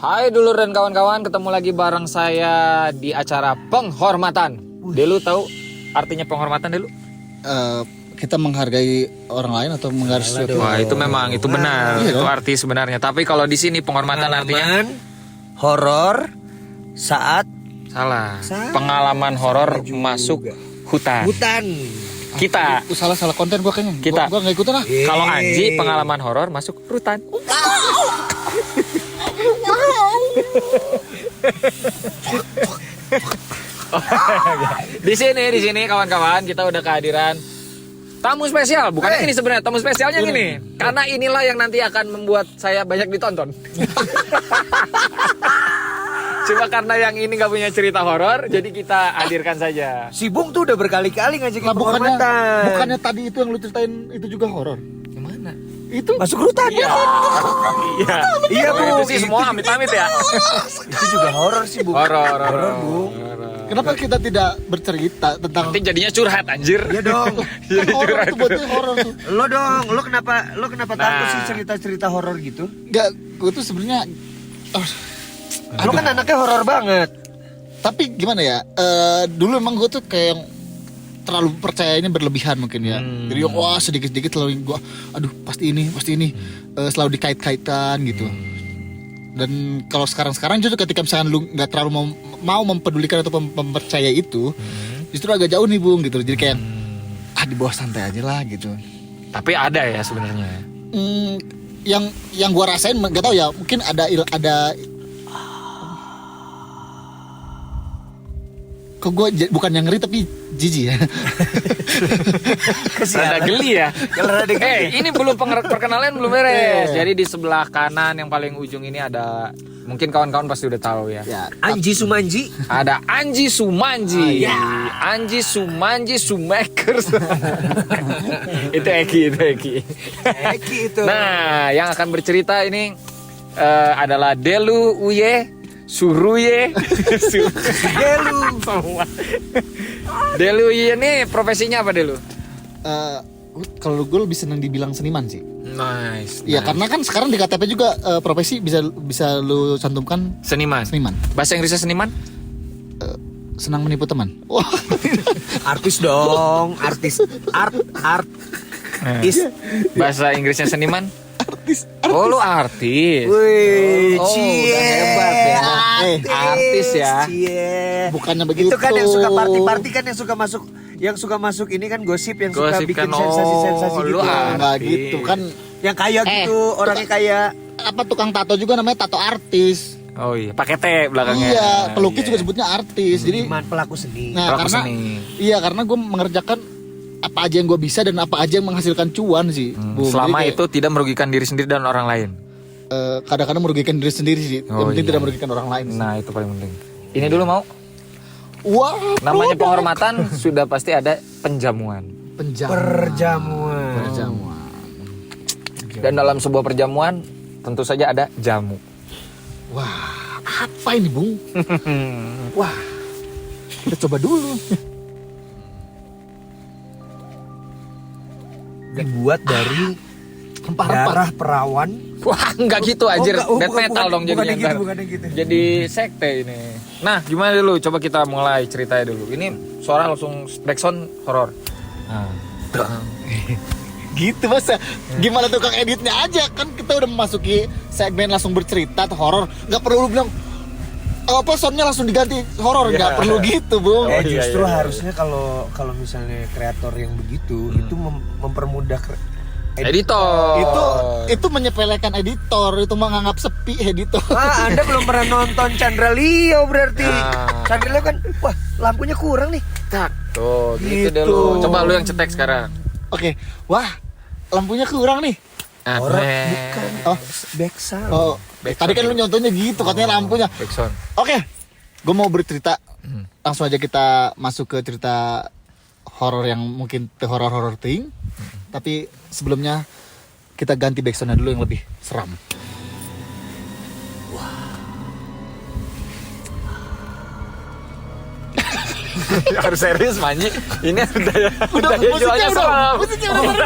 Hai dulur dan kawan-kawan, ketemu lagi bareng saya di acara penghormatan. Delu tahu artinya penghormatan, Delu? Kita menghargai orang lain atau menghargai sesuatu. Wah, itu memang itu benar, itu arti sebenarnya. Tapi kalau di sini penghormatan artinya horor saat salah. Pengalaman horor masuk hutan. Kita Itu salah konten gua kayaknya. Kita. Gua enggak ikutan lah. kalau Anji pengalaman horor masuk rutan. Di sini kawan-kawan kita udah kehadiran tamu spesial. Bukan ini sebenarnya tamu spesialnya gini. Karena inilah yang nanti akan membuat saya banyak ditonton. Cuma karena yang ini gak punya cerita horor, jadi kita hadirkan saja. Si Bung tuh udah berkali-kali ngajakin Lah, penghormatan. bukannya tadi itu yang lu ceritain itu juga horor? Gimana? Itu Masuk rutan ya? Iya, Bu. Itu sih semua amit-amit ya. Itu juga horor sih, Bung. Horor, Bung. kenapa kita tidak bercerita tentang Nanti jadinya curhat anjir. Iya dong. kan horor tuh buatnya horor tuh. Lo dong, lo kenapa takut sih cerita-cerita horor gitu? Enggak, gua tuh sebenarnya Lo kan anaknya horor banget. tapi gimana ya? Dulu emang gua tuh kayak yang terlalu percayanya berlebihan mungkin ya. Jadi wah sedikit-sedikit selalu gua aduh pasti ini selalu dikait-kaitan gitu. Dan kalau sekarang justru ketika misalkan lu nggak terlalu mau mempedulikan atau mempercaya itu, justru agak jauh nih Bung gitu. Jadi kayak di bawah santai aja lah gitu. Tapi ada ya sebenarnya. Yang gua rasain nggak tahu ya, mungkin ada kok gue bukan yang ngeri tapi jijik ya. Rada geli ya. Ini belum perkenalan belum beres. Jadi di sebelah kanan yang paling ujung ini ada, mungkin kawan-kawan pasti udah tahu ya. Anji Sumanji. Ada Anji Sumanji. Anji Sumanji Sumakers. Itu Eki. Eki itu. Nah, yang akan bercerita ini adalah Delu Uye Suruye. Delu semua. Delu Uye ini profesinya apa Delu? Kalau gue lebih seneng dibilang seniman sih. Nice. Iya, karena kan sekarang di KTP juga profesi bisa lu cantumkan Seniman. Bahasa Inggrisnya seniman? Senang menipu teman. Wah. Artis dong, artis. Art. Is. Bahasa Inggrisnya seniman? Artis. Oh, lu artis. Wih, Oh, udah hebat ya. Artis ya. Cie. Bukannya begitu. Itu kan yang suka party-party kan yang suka masuk ini kan gosip yang suka Gosip bikin kan, sensasi-sensasi oh, gitu. lu artis. Enggak gitu kan. Yang kaya gitu, orangnya kaya. Apa tukang tato juga namanya tato artis. Oh iya, pakai T belakangnya. Iya, pelukis juga sebutnya artis. Jadi Iman pelaku seni. nah, Pelaku karena seni. iya karena gue mengerjakan apa aja yang gue bisa dan apa aja yang menghasilkan cuan sih. Bung. Selama Jadi itu tidak merugikan diri sendiri dan orang lain. kadang-kadang merugikan diri sendiri sih. Oh, Yang penting iya. tidak merugikan orang lain. Sih. Nah, itu paling penting. Ini dulu mau. Wah, Namanya penghormatan sudah pasti ada penjamuan. Perjamuan. Dan dalam sebuah perjamuan tentu saja ada jamu. Wah, apa ini Bung? Wah, kita coba dulu. Dibuat dari Rempah-rempah. darah perawan. Wah, enggak gitu anjir. Death metal dong jadinya ntar. Bukannya gitu. Jadi sekte ini. Nah, gimana dulu? Coba kita mulai ceritanya dulu. Ini suara langsung backsound horor. Nah. Gitu masa gimana tukang editnya aja kan kita udah memasuki segmen langsung bercerita atau horor, nggak perlu lu bilang apa soundnya langsung diganti horor, nggak perlu gitu Bung. Justru harusnya kalau misalnya kreator yang begitu itu mempermudah Editor. Itu menyepelekan editor, itu menganggap sepi editor. Anda belum pernah nonton Chandra Leo berarti. Nah. Chandra Leo kan wah lampunya kurang nih. Tak. Tuh, gitu deh Gitu. lu. Coba lu yang cetek sekarang. Oke, wah lampunya kurang nih. Orang Aneh. bukan Oh. backsound. Oh, tadi kan lu nyontohnya gitu katanya lampunya. Backsound. Oke, gue mau bercerita. Langsung aja kita masuk ke cerita horor yang mungkin horor thing. Tapi sebelumnya kita ganti backsoundnya dulu yang lebih seram. Harus serius Manji. Ini udah jualnya udah, seram. musiknya udah Ulang.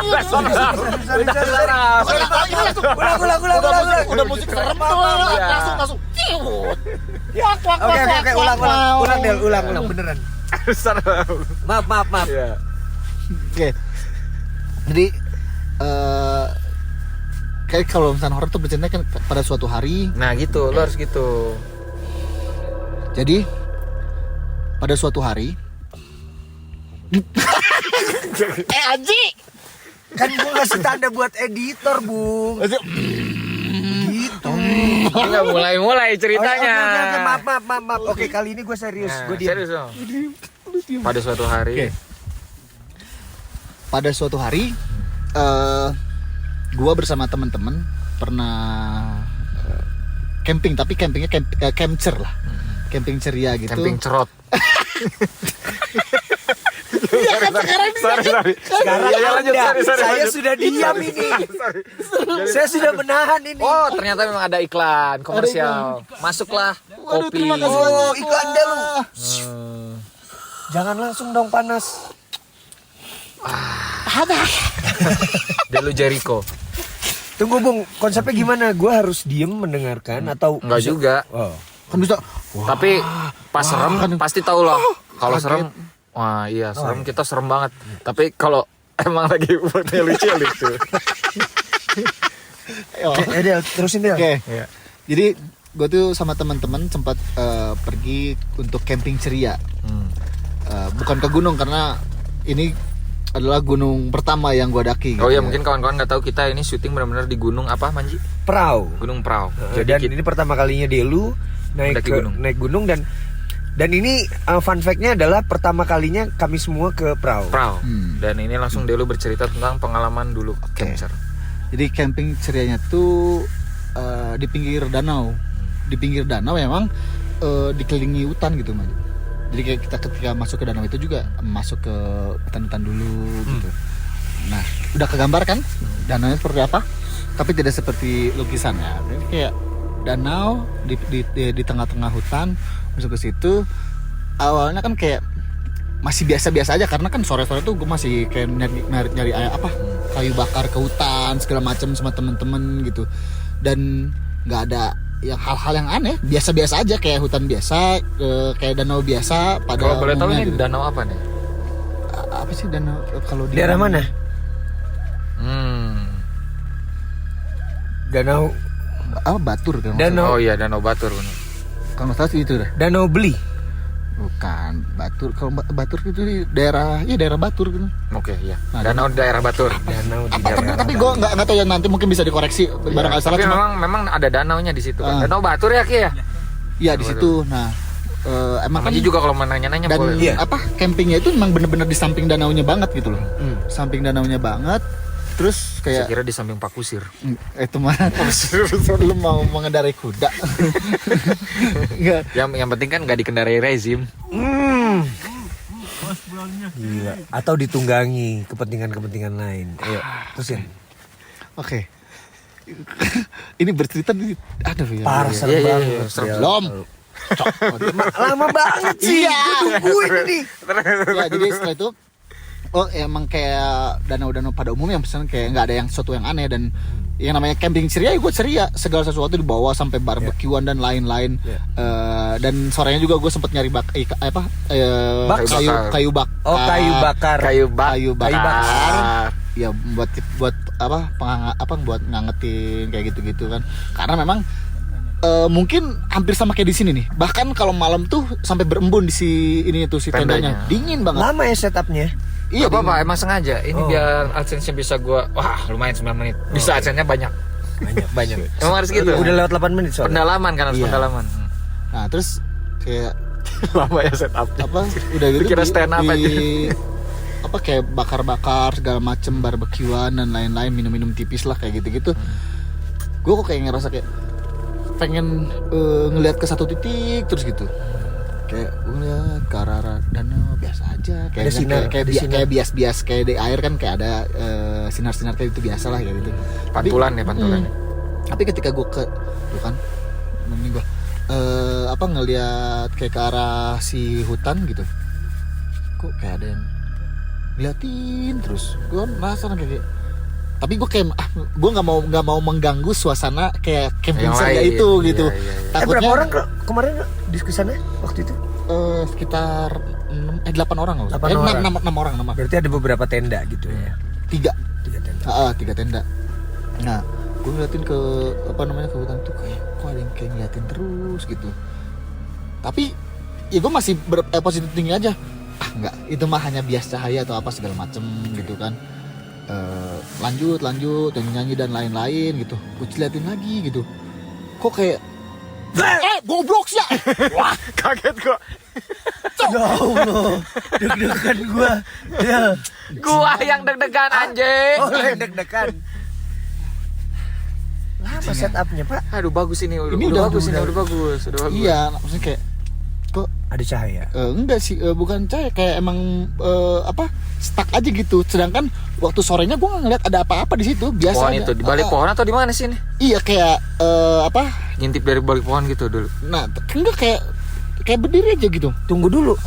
udah musik serem tuh, langsung. Oke, ulang beneran. Maaf. Iya. Oke. Jadi kayak kalau misalnya horor tuh bercerita kan pada suatu hari. Nah gitu, lo harus gitu. Jadi pada suatu hari Aji Kan gue ngasih tanda buat editor, Bung. Gitu. Enggak mulai ceritanya. Oke, maaf. Oke, kali ini gue serius. Nah, Gue diam. serius dong. Pada suatu hari. Oke. Pada suatu hari gua bersama teman-teman pernah camping, tapi campingnya camper lah. Camping ceria gitu. Camping cerot. Iya kan Sorry. Sekarang Ya, lanjut, sorry, saya lanjut. sudah diam ini. Saya sudah menahan ini. Oh, ternyata memang ada iklan komersial. Masuklah Waduh, kopi. terima kasih. Oh, iklan deh lu. Hmm. Jangan langsung dong panas. Delu Jericho. Tunggu, Bung. Konsepnya gimana? Gue harus diem mendengarkan atau Enggak juga. Oh. Kan bisa. Tapi pas serem pasti tahu lah. Kalau Kaget. serem, wah iya serem, kita serem banget. Tapi kalau emang lagi buatnya lucu. Oke. Del, terusin Del. Iya. Jadi gue tuh sama teman-teman sempat pergi untuk camping ceria. Bukan ke gunung karena ini adalah gunung pertama yang gue daki. Oh iya, gitu. mungkin kawan-kawan nggak tahu kita ini syuting benar-benar di gunung apa, Manji? Prau. Gunung Prau. Dan ini pertama kalinya Delu Mendaki gunung. naik gunung dan ini fun fact-nya adalah pertama kalinya kami semua ke Prau. Prau. Dan ini langsung Delu bercerita tentang pengalaman dulu camper. Jadi camping cerianya tuh di pinggir danau. Di pinggir danau memang dikelilingi hutan gitu, Man. Jadi kayak kita ketika masuk ke danau itu juga masuk ke hutan-hutan dulu gitu. Nah, udah kegambar kan danaunya seperti apa? Tapi tidak seperti lukisannya. Jadi kayak danau di tengah-tengah hutan, masuk ke situ. Awalnya kan kayak masih biasa-biasa aja karena kan sore-sore tuh gue masih kayak nyari kayu bakar ke hutan segala macam sama temen-temen gitu. Dan nggak ada yang hal-hal yang aneh, biasa-biasa aja kayak hutan biasa, kayak danau biasa pada Kalau boleh tahu umumnya ini gitu. danau apa nih? Apa sih danau kalau di Daerah mana? Danau Batur kan. Danau. Oh iya, Danau Batur. bener. Kalau nggak salah sih itu dah. Danau Beli. Bukan Batur. Kalau Batur itu di daerah Batur gitu. Oke, iya. Nah, Danau daerah Batur. Danau di Tapi gue nggak tahu ya, nanti mungkin bisa dikoreksi barangkali salah. Tapi Cuma memang ada danaunya di situ kan. Danau Batur ya, Ki ya? ya di situ. Nah, emang kan Manji juga kalau mau nanya-nanya dan boleh. Iya. campingnya itu memang bener-bener di samping danaunya banget gitu loh. Samping danaunya banget. Terus Saya kayak kira di samping Pak Kusir. itu mah lu mau mengendarai kuda. Enggak. Yang penting kan nggak dikendarai rezim. Gila. Atau ditunggangi kepentingan-kepentingan lain. Ayo, terusin. Oke. Ini bercerita nih, aduh ya. Parah, ya. serem Iya, banget. iya, serem. Del. Belum. Lama banget sih. Iya. Gue tungguin nih. Ya, jadi setelah itu emang kayak danau-danau pada umumnya misalnya kayak nggak ada yang sesuatu yang aneh dan yang namanya camping ceria ya gue ceria segala sesuatu dibawa sampai barbekyuan dan lain-lain. Dan sorenya juga gue sempet nyari kayu bakar. Oh, kayu bakar. Kayu bakar. Ya buat buat ngangetin kayak gitu-gitu kan. Karena memang mungkin hampir sama kayak di sini nih. Bahkan kalau malam tuh sampai berembun di si tendanya. Dingin banget. Lama ya setupnya. Iya apa-apa, emang sengaja. Ini biar AdSense-nya bisa gua, wah lumayan 9 menit. Bisa AdSense-nya banyak. Banyak. Emang harus gitu. Udah lewat 8 menit soalnya. Pendalaman kan harus Iya. pendalaman. Nah terus kayak Lama ya setup. udah gitu Kira stand up aja. kayak bakar-bakar segala macem, barbekyuan dan lain-lain, minum-minum tipis lah kayak gitu-gitu. Gue kok kayak ngerasa kayak pengen ngelihat ke satu titik terus gitu. Kayak gue ngeliat ke arah danau biasa aja, kayak Ada sinar, kayak bias-bias kayak di air kan kayak ada sinar-sinar kayak itu biasa lah kayak gitu. Pantulan ya, pantulan. Tapi ketika gue tuh kan ini gue ngelihat kayak ke arah si hutan gitu, kok kayak ada yang ngeliatin terus. Gue penasaran kayak tapi gue kayak gue nggak mau mengganggu suasana kayak camping Yang saya lain, itu iya, gitu. iya, iya. Takutnya berapa orang kemarin diskusi sana waktu itu? Sekitar 8 orang loh. 8 orang. 6 orang. Berarti ada beberapa tenda gitu ya. 3 tenda. 3 tenda. Nah, gue ngeliatin ke ke hutan tuh kayak kok ada yang kayak ngeliatin terus gitu. Tapi ya gue masih positif tinggi aja. Enggak, itu mah hanya bias cahaya atau apa segala macem gitu kan. Lanjut nyanyi dan lain-lain gitu. Gue liatin lagi gitu. Kok kayak goblok sih ya. Wah, Kaget gua. Ya Allah, deg-degan gua. Ya. Gua yang deg-degan anjing. Oh, deg-degan. Lama setupnya, Pak. Aduh bagus ini. Ini Udah udah bagus. iya, maksudnya kayak kok Ada cahaya. enggak sih, bukan cahaya, kayak emang stuck aja gitu. Sedangkan waktu sorenya gue nggak ngeliat ada apa-apa di situ, biasa Pohon aja. itu di balik pohon atau di mana sih ini? Iya, kayak Ngintip dari balik pohon gitu dulu. nah enggak, kayak berdiri aja gitu. Tunggu dulu.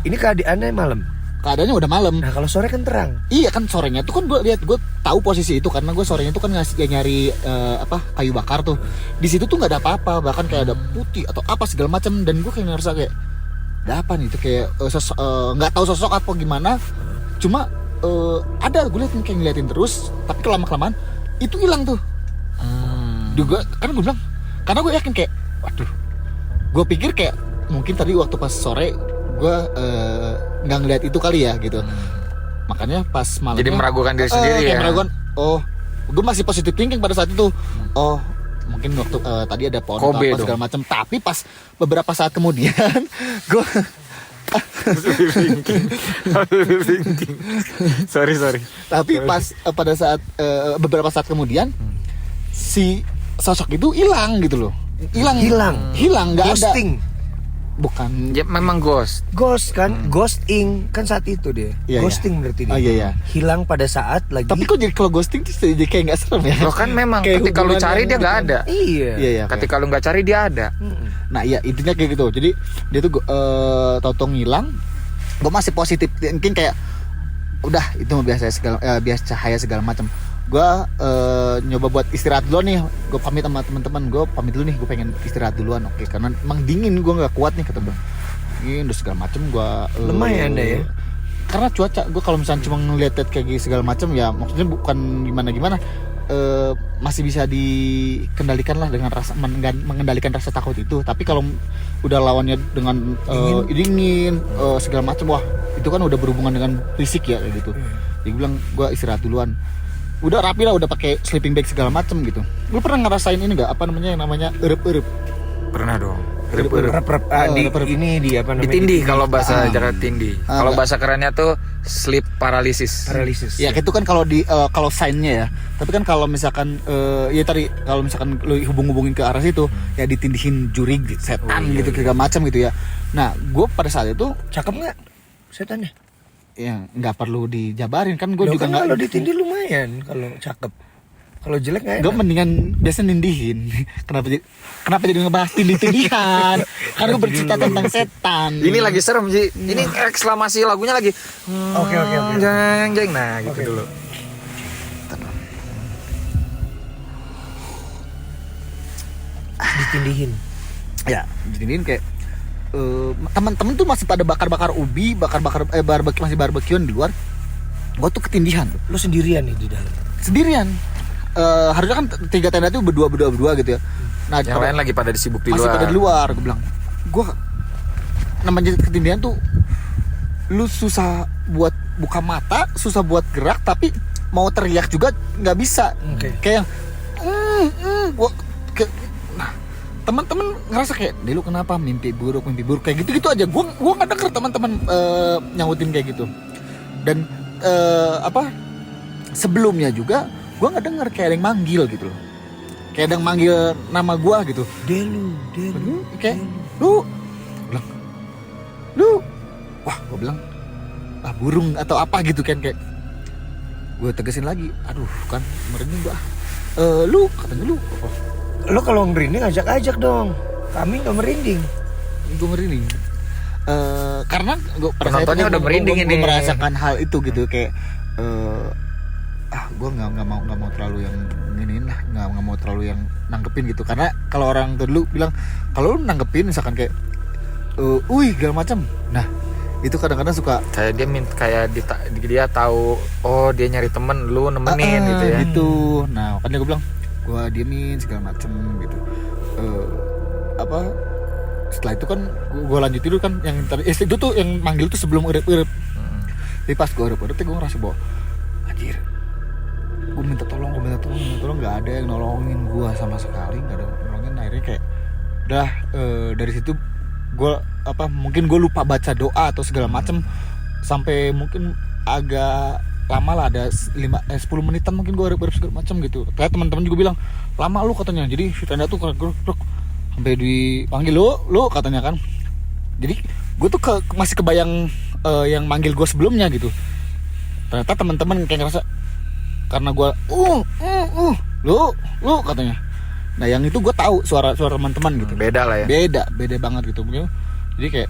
Ini keadaannya malam. Keadaannya udah malam. Nah, kalau sore kan terang. Iya kan, sorenya tuh kan gue tahu posisi itu karena gue sorenya tuh kan nyari kayu bakar tuh. Di situ tuh nggak ada apa-apa, bahkan kayak ada putih atau apa segala macam, dan gue kayak ngerasa kayak ada apa nih, itu kayak nggak tahu sosok apa gimana. Cuma ada gue liatin, kayak ngeliatin terus, tapi kelama-kelamaan itu hilang tuh. Juga kan gue bilang, karena gue yakin kayak waduh, gue pikir kayak mungkin tadi waktu pas sore gue nggak ngeliat itu kali ya gitu. Makanya pas malamnya Jadi meragukan diri sendiri kayak ya. meragukan, gue masih positive thinking pada saat itu. Mungkin waktu tadi ada pohon atau Kobe apa dong. segala macam, tapi pas beberapa saat kemudian gue Sorry. tapi pas pada saat beberapa saat kemudian si sosok itu hilang gitu loh. Hilang, nggak ada. Ghosting. Bukan. Ya memang ghost. Ghost kan, ghosting kan saat itu dia. Iya, Ghosting berarti dia. Oh, iya. Hilang pada saat lagi. Tapi kok jadi kalau ghosting tuh jadi kayak nggak serem ya? Lo kan memang Kayak ketika lu hubungan cari yang dia nggak gitu. ada. Iya. Iya. Ketika lu nggak cari dia ada. Nah iya, intinya kayak gitu. Jadi dia tuh tau-tau ngilang. Gue masih positif mungkin kayak udah itu mah biasa cahaya segala macam. Gue nyoba buat istirahat dulu nih. Gue pamit sama teman-teman, gue pamit dulu nih, gue pengen istirahat duluan. Oke, karena emang dingin, gue nggak kuat nih kata gue. Ini udah segala macam gue Lemah ya Anda ya? Karena cuaca, gue kalau misalnya cuma ngeliat kayak gini segala macam ya, maksudnya bukan gimana masih bisa dikendalikan lah dengan rasa mengendalikan rasa takut itu. Tapi kalau udah lawannya dengan dingin segala macam, wah itu kan udah berhubungan dengan fisik ya kayak gitu. Jadi gue bilang gue istirahat duluan. Udah rapi lah, udah pakai sleeping bag segala macam gitu. Lu pernah ngerasain ini nggak, apa namanya yang namanya erup-erup? Pernah dong. Rep-rep. Ini di apa namanya? Ditindih kalau bahasa Jakarta tindih. Kalau enggak. bahasa kerennya tuh sleep paralysis. Paralysis. Ya itu kan kalau di kalau sign-nya ya. Tapi kan kalau misalkan ya tadi kalau misalkan lu hubungin ke arah situ ya ditindihin jurig, setan gitu segala macam gitu ya. Nah, gue pada saat itu Cakep nggak setannya? ya nggak perlu dijabarin kan, gue Loh, juga kan nggak. kalau ditindih lumayan kalau cakep. Kalau jelek nggak Gue enak. mendingan biasa nindihin. Kenapa jadi ngebahas tindih-tindihan? Karena gue bercerita tentang setan. Ini lagi serem sih. Ini eksklamasi lagunya lagi. Oke. Jeng. Nah, gitu Oke. dulu. Ditindihin. Ya, ditindihin kayak teman-teman tuh masih pada bakar-bakar ubi, masih barbekyuan di luar. Gue tuh ketindihan tuh. Lu sendirian nih di dalam. Sendirian. Harusnya kan 3 tenda tuh berdua gitu ya. Nah, Yang lain lagi pada disibuk di masih luar. pada di luar. Gue bilang, gue namanya ketindihan tuh lu susah buat buka mata, susah buat gerak, tapi mau teriak juga nggak bisa. Oke. Kayak nah, teman-teman ngerasa kayak, "Delu kenapa mimpi buruk kayak gitu-gitu aja." Gue nggak denger teman-teman nyautin kayak gitu. Dan sebelumnya juga gue nggak denger kayak ada yang manggil gitu loh, kayak ada yang manggil nama gue gitu. Delu. Kayak lu wah, gue bilang burung atau apa gitu kan, kayak gue tegesin lagi, aduh kan merinding gue. Lu katanya lu Lo kalau merinding ajak dong. Kami nggak merinding. gue merinding. Karena gue Penontonnya udah merinding ini. Gue merasakan hal itu gitu, kayak gue nggak mau terlalu yang nginiin lah, nggak mau terlalu yang nanggepin gitu, karena kalau orang tuh dulu bilang kalau lu nanggepin misalkan kayak segala macam, nah itu kadang-kadang suka kayak dia tahu dia nyari temen, lu nemenin gitu ya gitu. Nah makanya gue bilang gue diemin segala macem gitu. Setelah itu kan gue lanjut tidur kan, yang itu tuh yang manggil tuh sebelum urip. Jadi pas gue urip gue ngerasa bahwa anjir, gue minta tolong nggak ada yang nolongin gue sama sekali, nggak ada yang nolongin. Akhirnya kayak udah dari situ gue mungkin gue lupa baca doa atau segala macem, sampai mungkin agak lama lah, ada 10 menitan mungkin gue urip segala macem gitu. Kayak teman-teman juga bilang lama lu katanya, jadi si tenda tuh sampai dipanggil lu katanya kan. Jadi gue tuh masih kebayang yang manggil gue sebelumnya gitu. Ternyata teman-teman kayak ngerasa karena gue lu katanya. Nah yang itu gue tahu suara teman-teman gitu. Beda lah ya. Beda banget gitu. Jadi kayak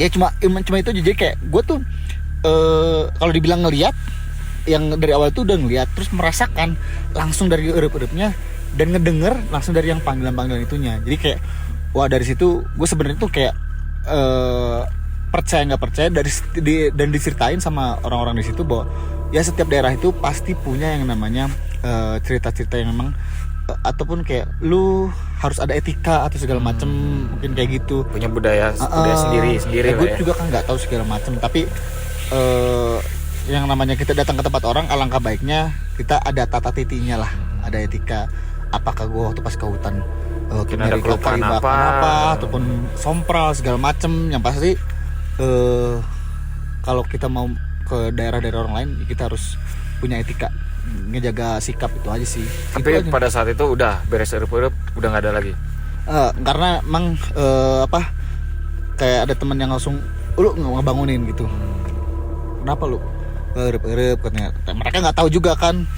ya cuma itu aja. Jadi kayak gue tuh kalau dibilang ngelihat, yang dari awal tuh udah ngelihat, terus merasakan langsung dari urip-uripnya, dan ngedenger langsung dari yang panggilan-panggilan itunya. Jadi kayak wah, dari situ gue sebenarnya tuh kayak percaya nggak percaya dan diceritain sama orang-orang di situ bahwa ya setiap daerah itu pasti punya yang namanya cerita-cerita yang memang ataupun kayak lu harus ada etika atau segala macem, mungkin kayak gitu, punya budaya sendiri ya, lah gue ya. juga kan nggak tahu segala macem, tapi yang namanya kita datang ke tempat orang, alangkah baiknya kita ada tata titinya lah, ada etika. Apakah gue waktu pas ke hutan ada kelupaan apa, ataupun sompral segala macem, yang pasti kalau kita mau ke daerah-daerah orang lain kita harus punya etika, ngejaga sikap, itu aja sih. Tapi itu pada saat itu udah beres urip udah nggak ada lagi. Karena emang kayak ada teman yang langsung lu ngebangunin gitu. Kenapa lu urip katanya. Mereka nggak tahu juga kan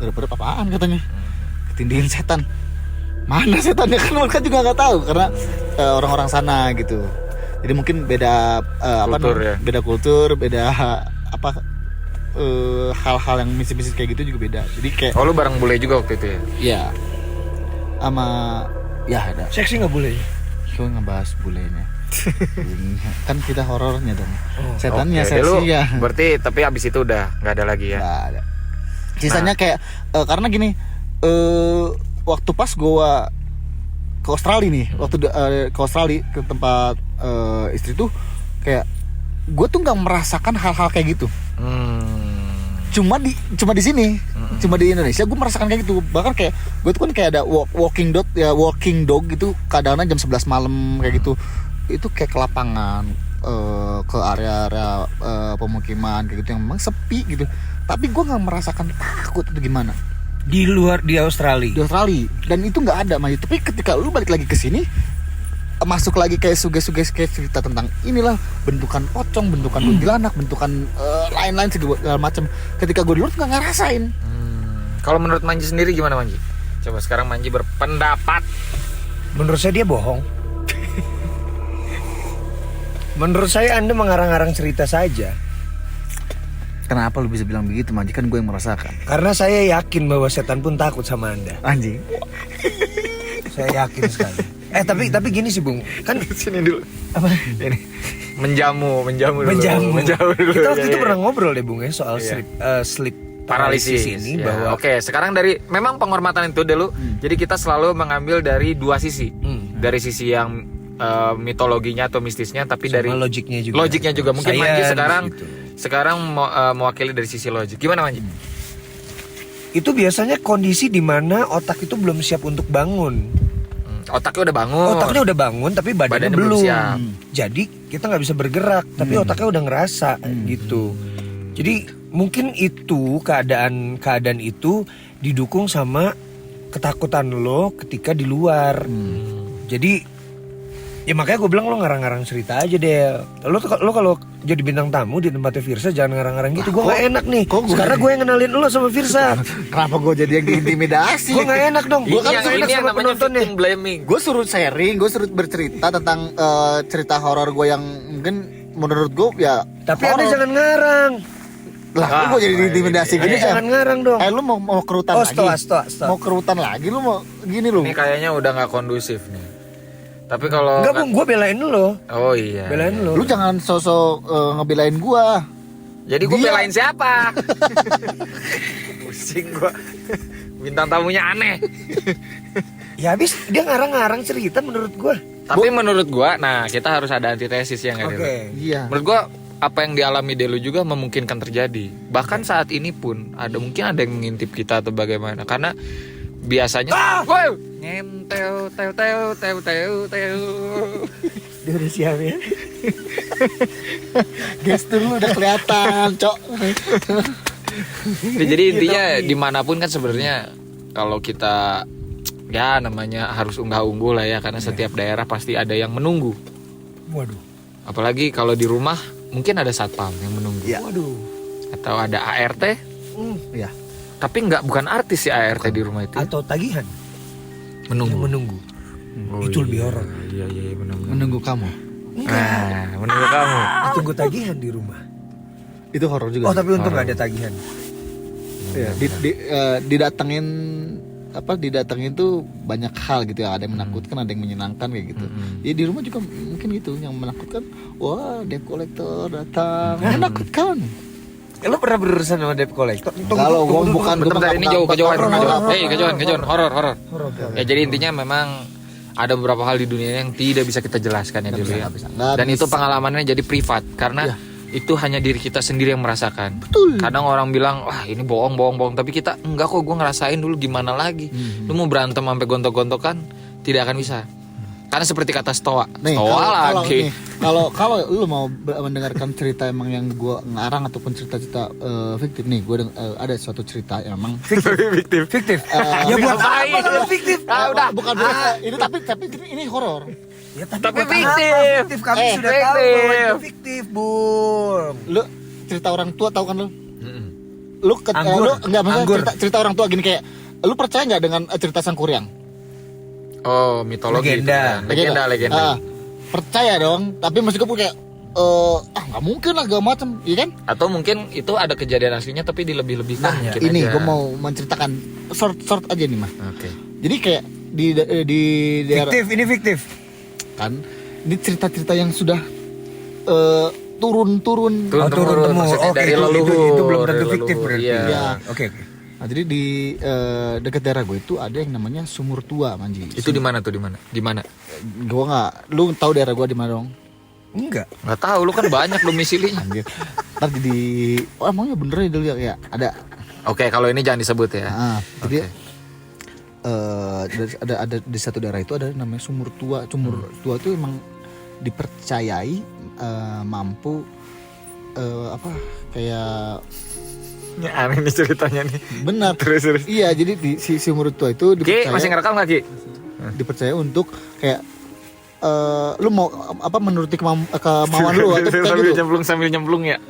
urip apaan katanya. Ketindihin setan. Mana setannya kan mereka juga nggak tahu, karena orang-orang sana gitu. Jadi mungkin beda kultur, ya? Beda kultur, beda hal-hal yang misis-misis kayak gitu juga beda. Jadi kayak lu bareng bule juga waktu itu ya? Iya. Sama ya ada. Seksi nggak boleh. Gue ngebahas bulenya. Kan kita horornya dong. Setannya lu, ya. Berarti tapi abis itu udah nggak ada lagi ya? Nggak ada. Sisanya kayak karena gini, waktu pas gua ke Australia nih, waktu ke Australia ke tempat istri tuh, kayak gue tuh nggak merasakan hal-hal kayak gitu. Cuma di sini, cuma di Indonesia gue merasakan kayak gitu. Bahkan kayak gue tuh kan kayak ada walking dog gitu, kadang-kadang jam 11 malam kayak gitu. Itu kayak ke lapangan, ke area-area pemukiman kayak gitu yang memang sepi gitu. Tapi gue nggak merasakan takut itu gimana. Di Australia. Di Australia, dan itu nggak ada Maju. Tapi ketika lu balik lagi ke sini, masuk lagi kayak suges-suges kayak cerita tentang inilah bentukan pocong, bentukan kuntilanak, bentukan lain-lain segala macam. Ketika gue di luar nggak ngerasain. Kalau menurut Manji sendiri gimana Manji? Coba sekarang Manji berpendapat. Menurut saya dia bohong. Menurut saya Anda mengarang-arang cerita saja. Kenapa lu bisa bilang begitu, Manji? Kan gue yang merasakan. Karena saya yakin bahwa setan pun takut sama Anda. Anjing. Saya yakin sekali. Tapi gini sih Bung, kan Sini dulu. apa? Ini menjamu dulu. Kita waktu itu pernah ngobrol deh Bung ya soal sleep paralisis ini, ya. bahwa Oke, sekarang dari memang penghormatan itu dulu. Jadi kita selalu mengambil dari dua sisi. Dari sisi yang mitologinya atau mistisnya, tapi sama dari logiknya juga. Mungkin Science, Manji gitu. sekarang mewakili dari sisi logik. Gimana Manji? Itu biasanya kondisi di mana otak itu belum siap untuk bangun. Otaknya udah bangun tapi badannya belum belum. siap. Jadi kita nggak bisa bergerak, tapi otaknya udah ngerasa gitu. Jadi mungkin itu keadaan itu didukung sama ketakutan lo ketika di luar. Jadi ya makanya gue bilang lo ngarang-ngarang cerita aja deh. Lo kalau jadi bintang tamu di tempatnya Firsa jangan ngarang-ngarang gitu. Gue nggak enak nih. Karena gue yang kenalin lo sama Firsa. Kenapa gue jadi yang diintimidasi? Gue nggak enak dong. Gue kan ini yang sama namanya penontonnya. victim blaming. Gue suruh sharing, gue suruh bercerita tentang cerita horor gue yang mungkin menurut gue ya. Tapi horror. Anda jangan ngarang. Lah, lu kok jadi diintimidasi gini? Jangan ngarang dong. Lu mau kerutan lagi? Stop. Mau kerutan lagi lu mau gini lu. Ini kayaknya udah nggak kondusif nih. Tapi kalau Enggak, Bung, gue belain lu loh. Oh iya. Belain lu. Lu jangan sosok ngebelain gua. Jadi gue Dia- belain siapa? Pusing gua. Bintang tamunya aneh. Ya habis dia ngarang-ngarang cerita menurut gue. Tapi menurut gua, nah kita harus ada antitesis ya nggak Delu? Iya. Menurut gua apa yang dialami Delu juga memungkinkan terjadi. Bahkan saat ini pun mungkin ada yang mengintip kita atau bagaimana. Karena biasanya Wow! Ngentel teu. Dia udah siap ya. Gestur lu udah kelihatan, Cok. Jadi intinya dimanapun kan sebenarnya kalau kita ya namanya harus unggah-ungguh lah ya, karena setiap daerah pasti ada yang menunggu. Waduh. Apalagi kalau di rumah mungkin ada satpam yang menunggu. Iya. Waduh. Atau ada ART, Iya. tapi bukan artis ya ART di rumah itu. Atau tagihan yang Menunggu. menunggu. Oh, Itu iya. lebih horor. Iya menunggu. Menunggu kamu. Nah, menunggu kamu. Ditunggu tagihan di rumah. Itu horor juga. Oh, sih. tapi untung nggak ada tagihan. Iya, didatengin didatengin tuh banyak hal gitu ya, ada yang menakutkan, ada yang menyenangkan kayak gitu. Ya di rumah juga mungkin gitu, yang menakutkan, wah debt collector datang, menakutkan. Lo pernah berurusan sama debt collector? Kalau gua bukan Bentar, ini jauh kejauhan. Kejauhan, horor. Horor. Ya jadi intinya memang ada beberapa hal di dunia yang tidak bisa kita jelaskan ya dulu ya. Nggak Dan bisa. itu pengalamannya jadi privat karena Iya. itu hanya diri kita sendiri yang merasakan. Betul. Kadang orang bilang, wah ini bohong, tapi kita enggak kok, gue ngerasain dulu gimana lagi. Lu mau berantem sampai gontok-gontokan tidak akan bisa. Karena seperti kata Stoa, Nih, Stoa lagi. kalau lu mau mendengarkan cerita emang yang gua ngarang ataupun cerita-cerita fiktif nih, gua ada suatu cerita yang emang Fiktif. Ya buat Ngapain? apa kalau fiktif? Udah. bukan ini tapi ini horor. Ya Tapi buat fiktif. apa? Fiktif kami sudah tahu bahwa fiktif. itu fiktif, Bung. Lu cerita orang tua tahu kan lu? Mm-mm. Lu Anggur. lu enggak maksudnya Anggur. cerita orang tua gini kayak lu percaya nggak dengan cerita sang kuryang? Oh, mitologi Legenda. itu kan. Legenda. Percaya dong, tapi meskipun kayak nggak mungkin lah gak macam, iya kan? Atau mungkin itu ada kejadian aslinya tapi dilebih-lebihkan Nah, mungkin ini aja. gue mau menceritakan short aja nih mah. Oke. Jadi kayak di daerah Fiktif, ini fiktif. kan, ini cerita-cerita yang sudah turun. Turun Oh, turun temurun. maksudnya Oke, dari itu leluhur. belum tentu dari fiktif leluhur, berarti. Iya. Iya. Oke. Nah, jadi di dekat daerah gue itu ada yang namanya Sumur Tua, Manji. Itu di mana tuh, di mana? Di mana? Gue nggak, lu tahu daerah gue di mana dong? Enggak. Nggak tahu, lu kan banyak domisilinya. Anjir. Ntar emangnya bener ya dulu ya ada. Oke, kalau ini jangan disebut ya. Jadi ada di satu daerah itu ada namanya Sumur Tua. Sumur Tua itu emang dipercayai mampu kayak Ini aneh nih ceritanya nih. benar. Terus. Iya, jadi si Sumur Tua itu Ki, masih ngerekam nggak Ki? dipercaya untuk kayak lu mau menuruti kemauan lu atau kayak gitu. Sambil nyemplung ya.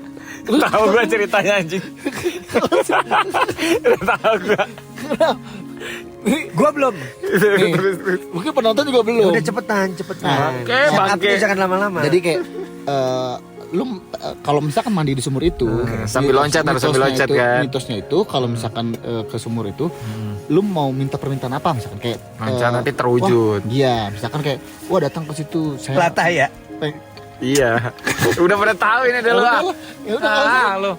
Tahu gua ceritanya anjing. Tahu gua. Gua belum. Nih, mungkin penonton juga belum. Udah cepetan. Oke, Setup-nya bangke. jangan lama-lama. Jadi kayak lu kalau misalkan mandi di sumur itu Sambil loncat, harus sambil loncat kan. mitosnya itu kalau misalkan ke sumur itu lu mau minta permintaan apa misalkan kayak Loncat nanti terwujud. wah, iya, misalkan kayak wah datang ke situ saya Latah ya. Iya. Udah pada tahu ini dulu. Ya udah, kalau lo.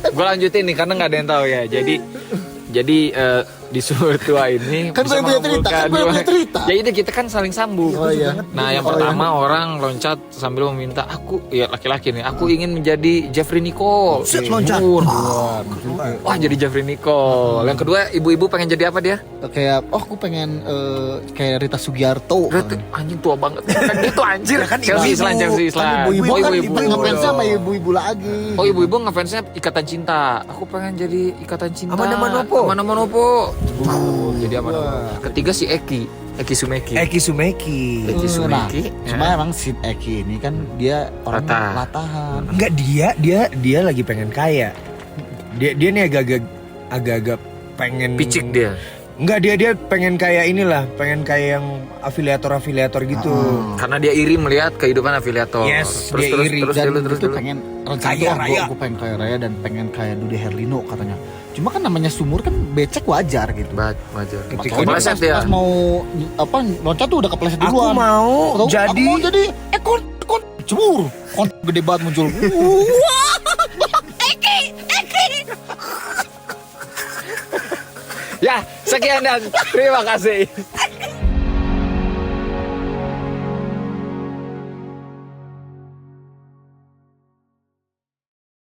Gue lanjutin nih karena nggak ada yang tahu ya. Jadi di Sumur Tua ini Kan bisa gue punya cerita, mengabulkan kan gue punya cerita. Jadi kita kan saling sambung. Oh, iya. Nah, yang pertama orang loncat sambil meminta laki-laki nih, aku ingin menjadi Jeffrey Nicole. Set loncat. Wah, jadi Jeffrey Nicole. Yang kedua, ibu-ibu pengen jadi apa dia? kayak aku pengen kayak Rita Sugiarto. Berarti anjing tua banget. Kan gitu anjir. kan Chelsea ibu-ibu. Islam. Ibu-ibu Oh, kan ibu-ibu. ngefans sama ibu-ibu lagi. Oh, ibu-ibu ngefansnya Ikatan Cinta. Aku pengen jadi Ikatan Cinta. Aman Manopo. Jadi apa namanya? Ketiga si Eki Sumeki. Eki Sumeki. Eki Nah, Sumeki. cuma emang si Eki ini kan dia orang Latah. latahan. Enggak, dia lagi pengen kaya. Dia nih agak-agak pengen Picik dia. Enggak, dia pengen kayak inilah, pengen kayak yang afiliator gitu. Karena dia iri melihat kehidupan afiliator. Yes, terus dia terus iri. terus Dan terus itu dulu. pengen rencana Kaya raya. gue pengen kaya raya dan pengen kayak Dude Herlino katanya. Cuma kan namanya sumur kan becek wajar gitu. Wajar. Ketika Makanya Kepleset pas, ya. pas mau apa loncat tuh udah kepleset Aku duluan. mau Tahu, jadi aku mau jadi ekor cebur. Gede banget muncul. Ya, sekian dan terima kasih.